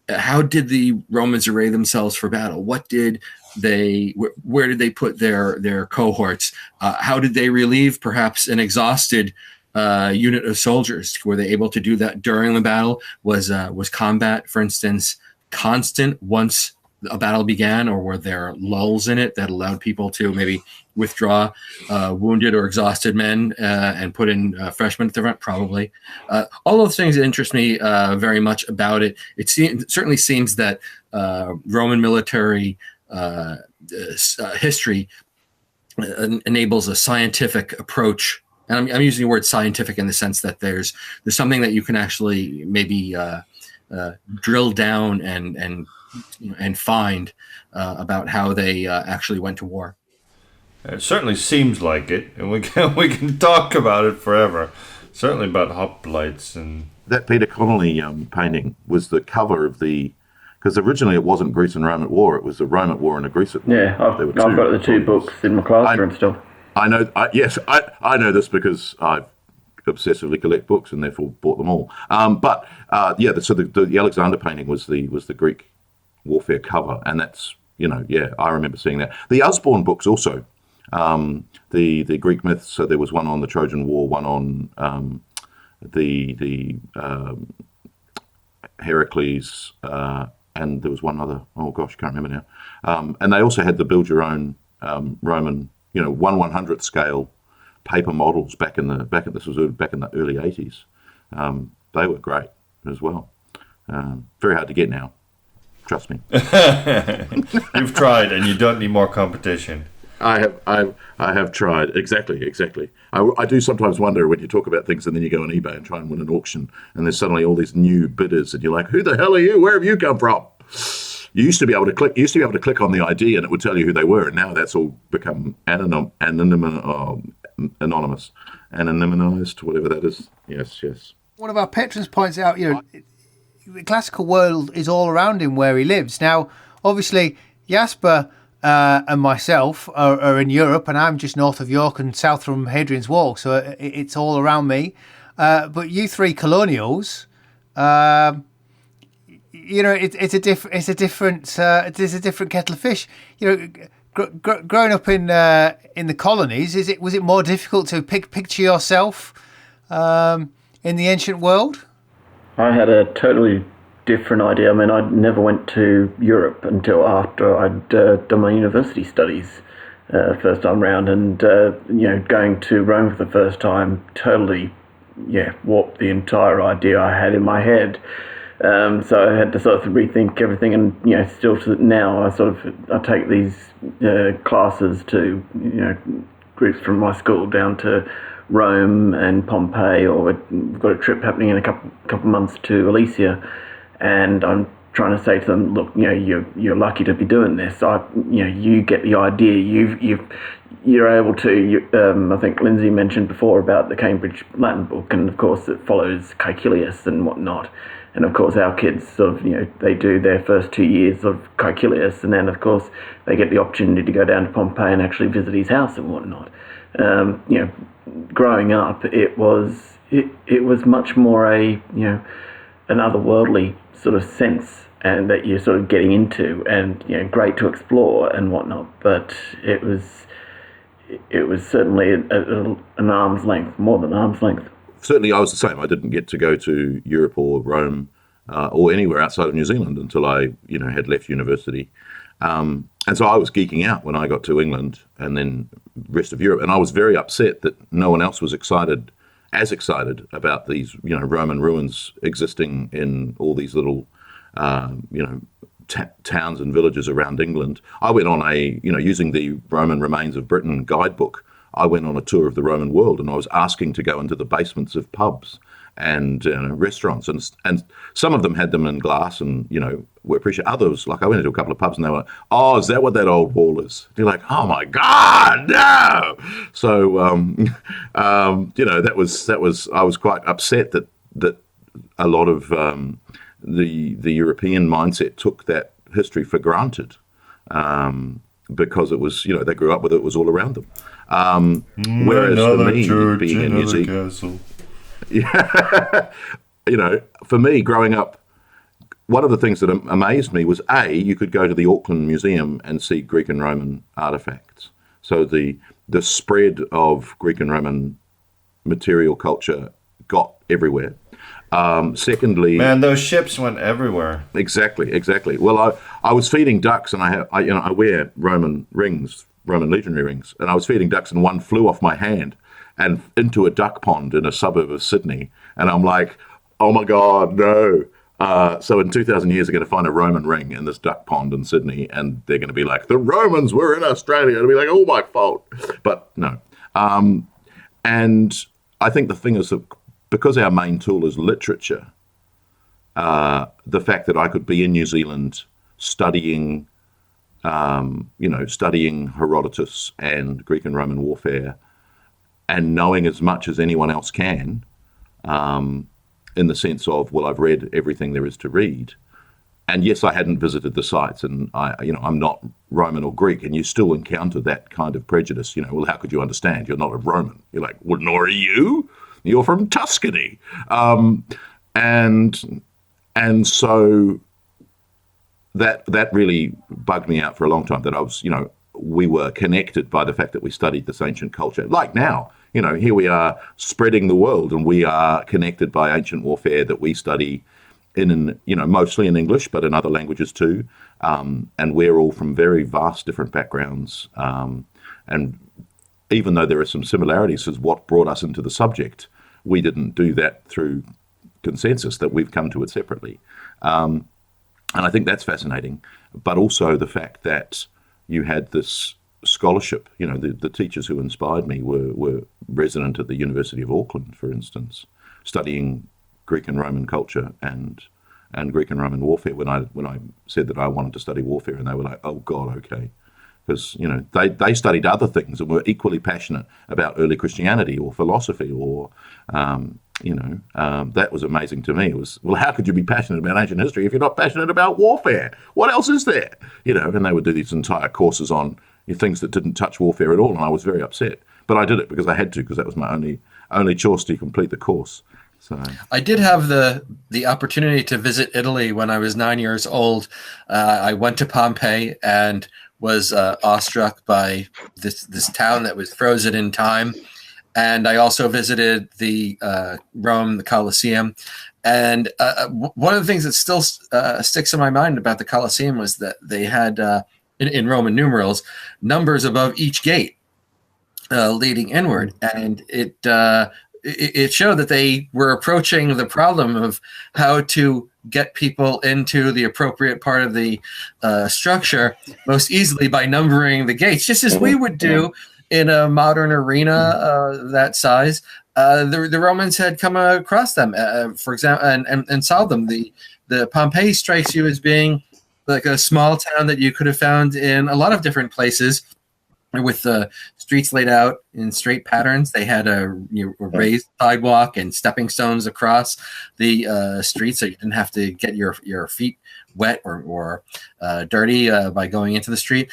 how did the Romans array themselves for battle? What did where did they put their cohorts? How did they relieve perhaps an exhausted unit of soldiers? Were they able to do that during the battle? Was combat, for instance, constant once a battle began, or were there lulls in it that allowed people to maybe withdraw wounded or exhausted men and put in freshmen at the front? Probably. All those things interest me very much about it. It certainly seems that Roman military history enables a scientific approach, and I'm using the word scientific in the sense that there's something that you can actually maybe drill down and find about how they actually went to war. It certainly seems like it, and we can talk about it forever. Certainly about hoplites and that Peter Connolly painting was the cover of because originally it wasn't Greece and Rome at War; it was a Rome at War and a Greece at War. Yeah, I've got the two books in my classroom still. I know. I know this because I obsessively collect books and therefore bought them all. So the Alexander painting was the Greek warfare cover, and that's I remember seeing that. The Usborne books also, the Greek myths. So there was one on the Trojan War, one on the Heracles, and there was one other. Oh gosh, can't remember now. And they also had the build your own Roman, 1/100th scale paper models back in the early 80s. They were great as well. Very hard to get now. Trust me. You've tried, and you don't need more competition. I have tried. Exactly. I do sometimes wonder when you talk about things and then you go on eBay and try and win an auction, and there's suddenly all these new bidders, and you're like, who the hell are you? Where have you come from? You used to be able to click. On the ID, and it would tell you who they were. And now that's all become anonymized, whatever that is. Yes. One of our patrons points out, the classical world is all around him where he lives. Now, obviously, Jasper and myself are in Europe, and I'm just north of York and south from Hadrian's Wall, so it's all around me. But you three colonials. It's a different kettle of fish. Growing up in the colonies, was it more difficult to picture yourself in the ancient world? I had a totally different idea. I mean, I never went to Europe until after I'd done my university studies first time round, and going to Rome for the first time totally warped the entire idea I had in my head. So I had to sort of rethink everything, and still to now I take these classes to groups from my school down to Rome and Pompeii, or we've got a trip happening in a couple months to Elysia, and I'm trying to say to them, look, you're lucky to be doing this. You get the idea. You're able to. I think Lindsay mentioned before about the Cambridge Latin book, and of course it follows Caecilius and whatnot. And of course our kids they do their first 2 years of Caecilius, and then of course they get the opportunity to go down to Pompeii and actually visit his house and whatnot. Growing up, it was much more an otherworldly sort of sense, and that you're sort of getting into, and great to explore and whatnot. But it was certainly an arm's length, more than arm's length. Certainly, I was the same. I didn't get to go to Europe or Rome or anywhere outside of New Zealand until I, had left university. And so I was geeking out when I got to England and then rest of Europe. And I was very upset that no one else was excited about these, Roman ruins existing in all these little, towns and villages around England. I went on using the Roman Remains of Britain guidebook, I went on a tour of the Roman world, and I was asking to go into the basements of pubs and restaurants, and some of them had them in glass, and were appreciated. Others, like I went into a couple of pubs, and they were, "Oh, is that what that old wall is?" You're like, "Oh my God, no!" So, that was. I was quite upset that a lot of the European mindset took that history for granted, because it was, they grew up with it. It was all around them. Whereas for me, being in New Zealand, for me growing up, one of the things that amazed me was you could go to the Auckland Museum and see Greek and Roman artifacts. So the spread of Greek and Roman material culture got everywhere. Secondly, man, those ships went everywhere. Exactly. Well, I was feeding ducks, and I wear Roman legionary rings, and I was feeding ducks, and one flew off my hand and into a duck pond in a suburb of Sydney, and I'm like, oh my God, no. So in 2,000 years, they're going to find a Roman ring in this duck pond in Sydney, and they're going to be like, the Romans were in Australia. It'll be like, oh, my fault. But no. And I think the thing is that because our main tool is literature, the fact that I could be in New Zealand studying Herodotus and Greek and Roman warfare, and knowing as much as anyone else can, in the sense of, well, I've read everything there is to read. And yes, I hadn't visited the sites, and I'm not Roman or Greek, and you still encounter that kind of prejudice. Well, how could you understand? You're not a Roman. You're like, well, nor are you. You're from Tuscany. And so that really bugged me out for a long time, that I was, we were connected by the fact that we studied this ancient culture. Like now, here we are spreading the world, and we are connected by ancient warfare that we study in mostly in English, but in other languages too. And we're all from very vast different backgrounds. And even though there are some similarities as what brought us into the subject, we didn't do that through consensus, that we've come to it separately. And I think that's fascinating, but also the fact that you had this scholarship. You know, the teachers who inspired me were resident at the University of Auckland, for instance, studying Greek and Roman culture and Greek and Roman warfare. When I said that I wanted to study warfare, and they were like, "Oh God, okay," because you know they studied other things and were equally passionate about early Christianity or philosophy or that was amazing to me. It was, well, how could you be passionate about ancient history if you're not passionate about warfare? What else is there? You know, and they would do these entire courses on things that didn't touch warfare at all, and I was very upset. But I did it because I had to, because that was my only chance to complete the course. So I did have the opportunity to visit Italy when I was 9 years old. I went to Pompeii and was awestruck by this town that was frozen in time. And I also visited the Rome, the Colosseum. And one of the things that still sticks in my mind about the Colosseum was that they had, in Roman numerals, numbers above each gate leading inward. And it showed that they were approaching the problem of how to get people into the appropriate part of the structure most easily by numbering the gates, just as we would do in a modern arena that size. The Romans had come across them, for example, and solved them. The Pompeii strikes you as being like a small town that you could have found in a lot of different places, with the streets laid out in straight patterns. They had a raised sidewalk and stepping stones across the street, so you didn't have to get your feet wet or dirty by going into the street.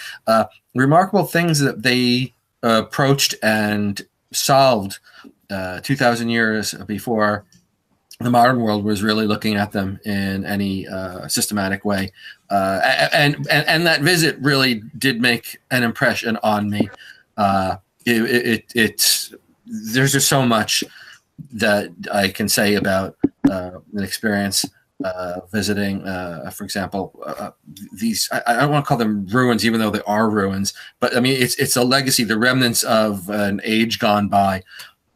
Remarkable things that they approached and solved 2,000 years before the modern world was really looking at them in any systematic way. And that visit really did make an impression on me. There's just so much that I can say about an experience visiting, for example, these, I don't want to call them ruins, even though they are ruins, but I mean, it's a legacy, the remnants of an age gone by.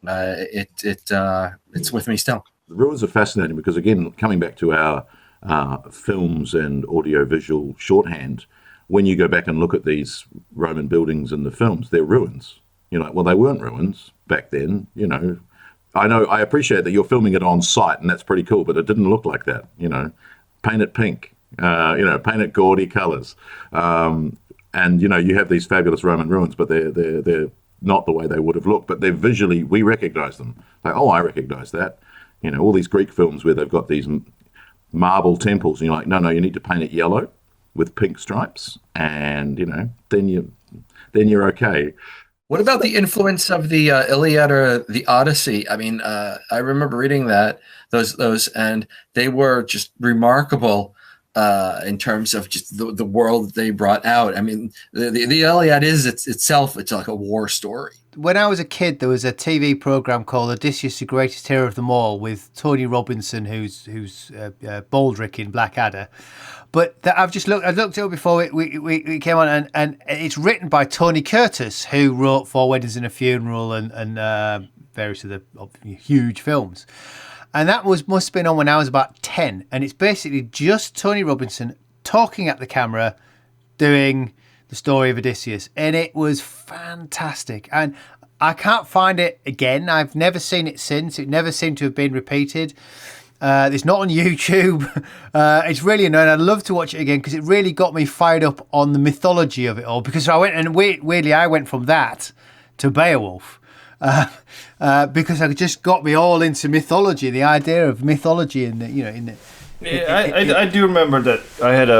It's with me still. The ruins are fascinating because, again, coming back to our films and audiovisual shorthand, when you go back and look at these Roman buildings in the films, they're ruins. You know, well, they weren't ruins back then. You know, I appreciate that you're filming it on site, and that's pretty cool, but it didn't look like that. You know, paint it pink. Paint it gaudy colours, and you know, you have these fabulous Roman ruins, but they're not the way they would have looked. But they're visually, we recognise them. Like, oh, I recognise that. You know, all these Greek films where they've got these marble temples, and you're like, no, you need to paint it yellow with pink stripes, and you know, then you're okay. What about the influence of the Iliad or the Odyssey? I mean, I remember reading those, and they were just remarkable in terms of just the world that they brought out. I mean, the Iliad is itself, it's like a war story. When I was a kid, there was a TV program called Odysseus, the Greatest Hero of Them All, with Tony Robinson, who's Baldric in Blackadder. But I looked it up before we came on, and it's written by Tony Curtis, who wrote Four Weddings and a Funeral and various other huge films. And that must have been on when I was about 10. And it's basically just Tony Robinson talking at the camera, doing the story of Odysseus. And it was fantastic. And I can't find it again. I've never seen it since. It never seemed to have been repeated. It's not on YouTube. It's really annoying. I'd love to watch it again because it really got me fired up on the mythology of it all. Because I went, and weirdly, I went from that to Beowulf. Because it just got me all into mythology, the idea of mythology, and I do remember that I had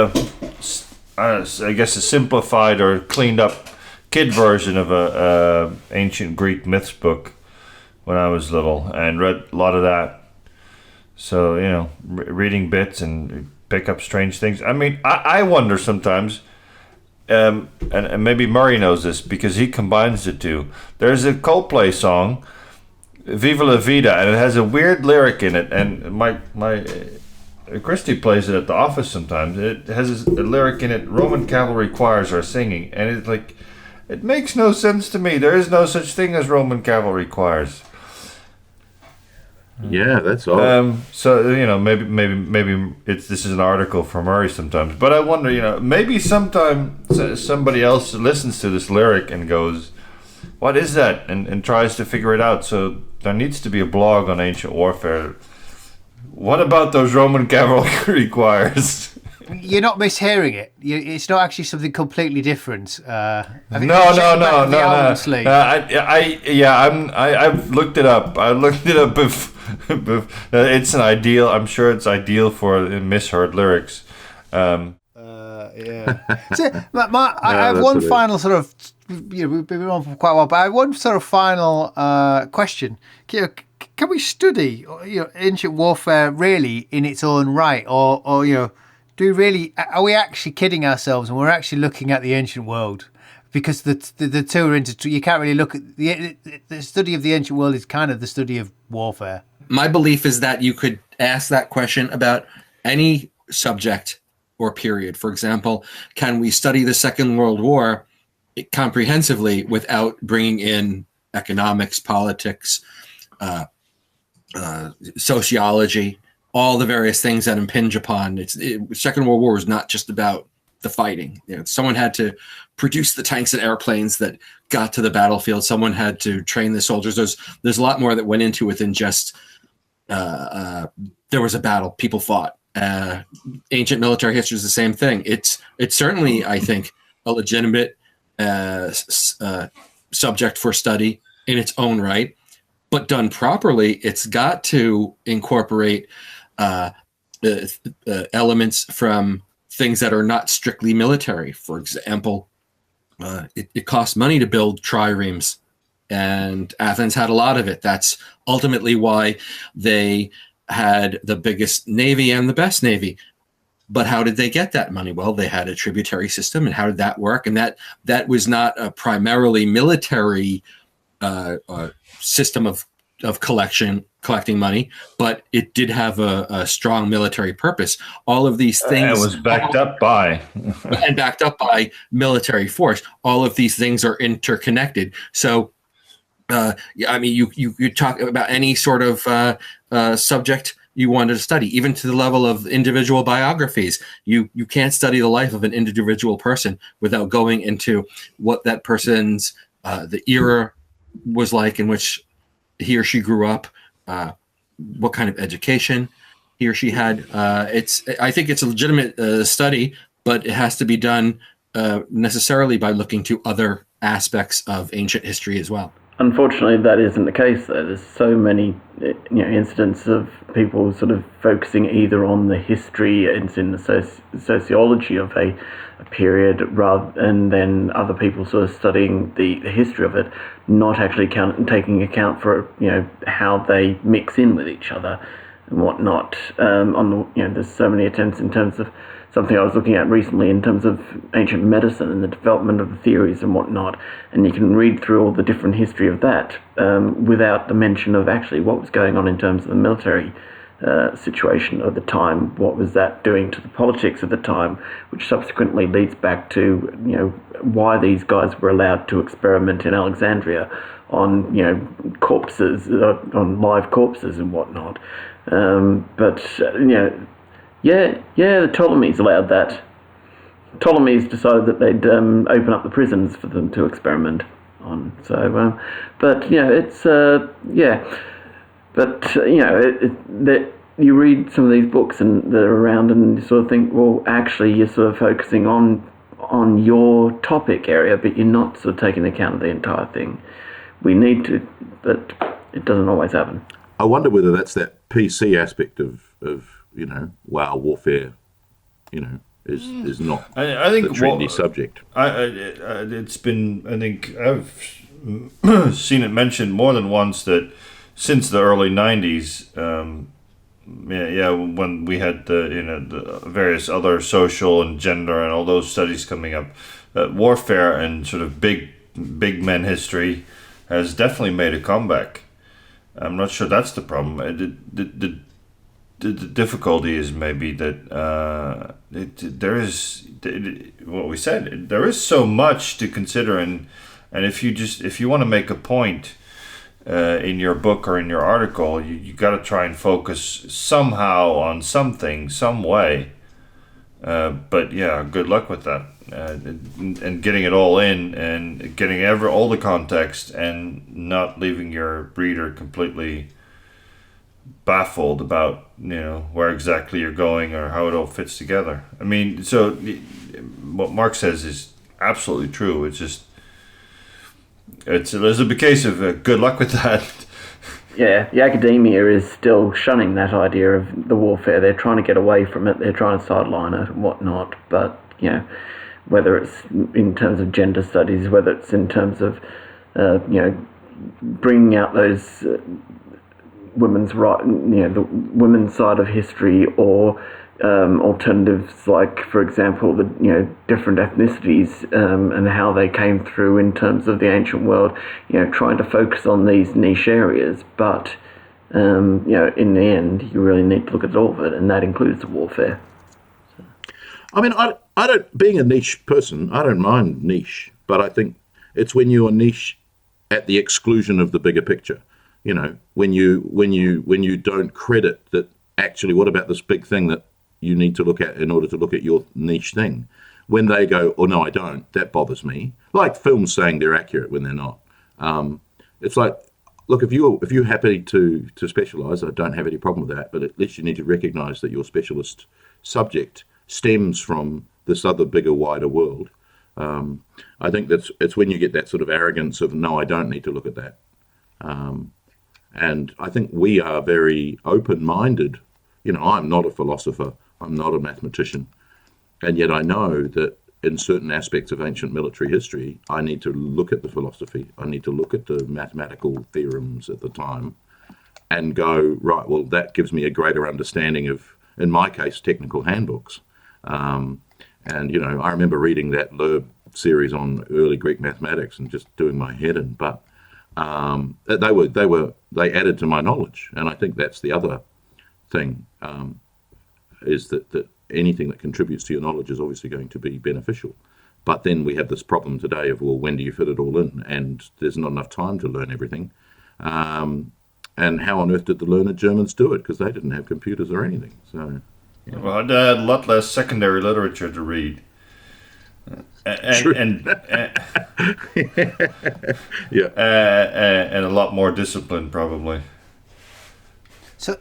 I guess a simplified or cleaned up kid version of a ancient Greek myths book when I was little, and read a lot of that. So you know, reading bits and pick up strange things. I mean, I wonder sometimes. And maybe Murray knows this because he combines the two. There's a Coldplay song, "Viva La Vida," and it has a weird lyric in it. And my Christy plays it at the office sometimes. It has a lyric in it. Roman cavalry choirs are singing, and it's like, it makes no sense to me. There is no such thing as Roman cavalry choirs. Yeah, that's all. So maybe this is an article from Murray sometimes, but I wonder, maybe sometime somebody else listens to this lyric and goes, "What is that?" and tries to figure it out. So there needs to be a blog on ancient warfare. What about those Roman cavalry choirs? You're not mishearing it. It's not actually something completely different. No. I've looked it up. It's an ideal. I'm sure it's ideal for misheard lyrics. Yeah. So, I have one final sort of. We've been on for quite a while, but I have one sort of final question. Can we study ancient warfare really in its own right, or do we really? Are we actually kidding ourselves, and we're actually looking at the ancient world? Because the two are you can't really look at the study of the ancient world is kind of the study of warfare. My belief is that you could ask that question about any subject or period. For example, can we study the Second World War comprehensively without bringing in economics, politics, sociology, all the various things that impinge upon Second World War was not just about the fighting. Someone had to produce the tanks and airplanes that got to the battlefield. Someone had to train the soldiers. There's a lot more that went into it than just there was a battle, people fought. Ancient military history is the same thing. It's certainly, I think, a legitimate subject for study in its own right, but done properly, it's got to incorporate elements from things that are not strictly military. For example, it costs money to build triremes, and Athens had a lot of it. That's ultimately why they had the biggest navy and the best navy. But how did they get that money? Well, they had a tributary system, and how did that work? And that was not a primarily military system of collecting money, but it did have a strong military purpose. All of these things, it was backed up by military force. All of these things are interconnected. So, you talk about any sort of subject you wanted to study, even to the level of individual biographies. You can't study the life of an individual person without going into what that person's the era was like in which he or she grew up, what kind of education he or she had. I think it's a legitimate study, but it has to be done necessarily by looking to other aspects of ancient history as well. Unfortunately, that isn't the case, though. There's so many incidents of people sort of focusing either on the history and in the sociology of a period, and then other people sort of studying the history of it, not actually taking account for how they mix in with each other and whatnot. There's so many attempts in terms of something I was looking at recently in terms of ancient medicine and the development of the theories and whatnot, and you can read through all the different history of that without the mention of actually what was going on in terms of the military situation of the time. What was that doing to the politics of the time, which subsequently leads back to why these guys were allowed to experiment in Alexandria on corpses, on live corpses and whatnot. The Ptolemies allowed that. Ptolemies decided that they'd open up the prisons for them to experiment on. So, you read some of these books and that are around, and you sort of think, well, actually, you're sort of focusing on your topic area, but you're not sort of taking account of the entire thing. We need to, but it doesn't always happen. I wonder whether that's that PC aspect of warfare, is not I think the trendy subject. It's been, I think I've seen it mentioned more than once that since the early 90s, when we had the various other social and gender and all those studies coming up, warfare and sort of big men history has definitely made a comeback. I'm not sure that's the problem. The difficulty is maybe that there is what we said. There is so much to consider, and if you want to make a point, in your book or in your article, you got to try and focus somehow on something, some way. But yeah, good luck with that, and getting it all in, and getting all the context, and not leaving your reader completely baffled about where exactly you're going or how it all fits together. I mean, so what Marc says is absolutely true. It's just there's a case of good luck with that. Yeah, the academia is still shunning that idea of the warfare. They're trying to get away from it. They're trying to sideline it and whatnot. But, whether it's in terms of gender studies, whether it's in terms of, bringing out those women's right, the women's side of history, or alternatives like, for example, the different ethnicities and how they came through in terms of the ancient world. Trying to focus on these niche areas, but in the end, you really need to look at all of it, and that includes the warfare. I mean, I don't. Being a niche person, I don't mind niche, but I think it's when you're niche at the exclusion of the bigger picture. When you don't credit that actually, what about this big thing that you need to look at in order to look at your niche thing? When they go, oh no, I don't, that bothers me. Like films saying they're accurate when they're not. It's like, look, if you're happy to specialise, I don't have any problem with that. But at least you need to recognise that your specialist subject stems from this other bigger, wider world. I think it's when you get that sort of arrogance of no, I don't need to look at that. And I think we are very open-minded. I'm not a philosopher. I'm not a mathematician. And yet I know that in certain aspects of ancient military history, I need to look at the philosophy. I need to look at the mathematical theorems at the time and go, right, well, that gives me a greater understanding of, in my case, technical handbooks. And, I remember reading that Loeb series on early Greek mathematics and just doing my head in. But they added to my knowledge. And I think that's the other thing, is that anything that contributes to your knowledge is obviously going to be beneficial. But then we have this problem today of, well, when do you fit it all in? And there's not enough time to learn everything. And how on earth did the learned Germans do it? Because they didn't have computers or anything. So, Well, I had a lot less secondary literature to read. And a lot more discipline, probably. So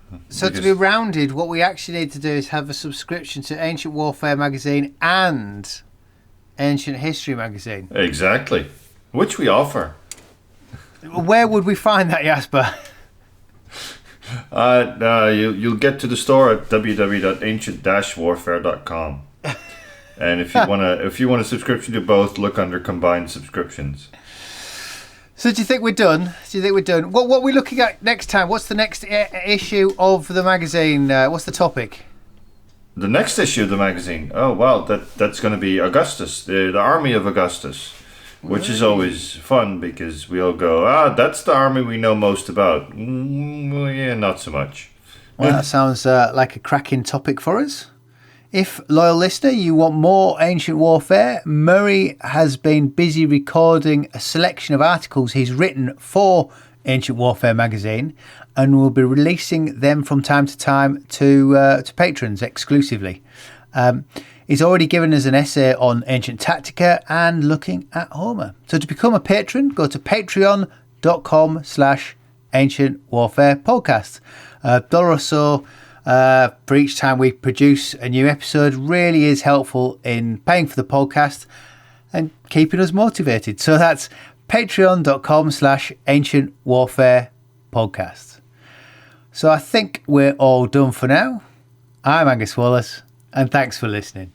to be rounded, what we actually need to do is have a subscription to Ancient Warfare magazine and Ancient History magazine. Exactly, which we offer. Where would we find that, Jasper? You'll get to the store at www.ancient-warfare.com. And if you want a subscription to both, look under combined subscriptions. So do you think we're done? What are we looking at next time? What's the next issue of the magazine? What's the topic? The next issue of the magazine? Oh, well, that's going to be Augustus, the army of Augustus, which is always fun because we all go, that's the army we know most about. Yeah, not so much. Well, that sounds like a cracking topic for us. If, loyal listener, you want more Ancient Warfare, Murray has been busy recording a selection of articles he's written for Ancient Warfare magazine and will be releasing them from time to time to patrons exclusively. He's already given us an essay on ancient Tactica and looking at Homer. So to become a patron, go to patreon.com/Ancient Warfare Podcast. $1 or so for each time we produce a new episode really is helpful in paying for the podcast and keeping us motivated. So that's patreon.com/Ancient Warfare Podcast. So I think we're all done for now. I'm Angus Wallace, and thanks for listening.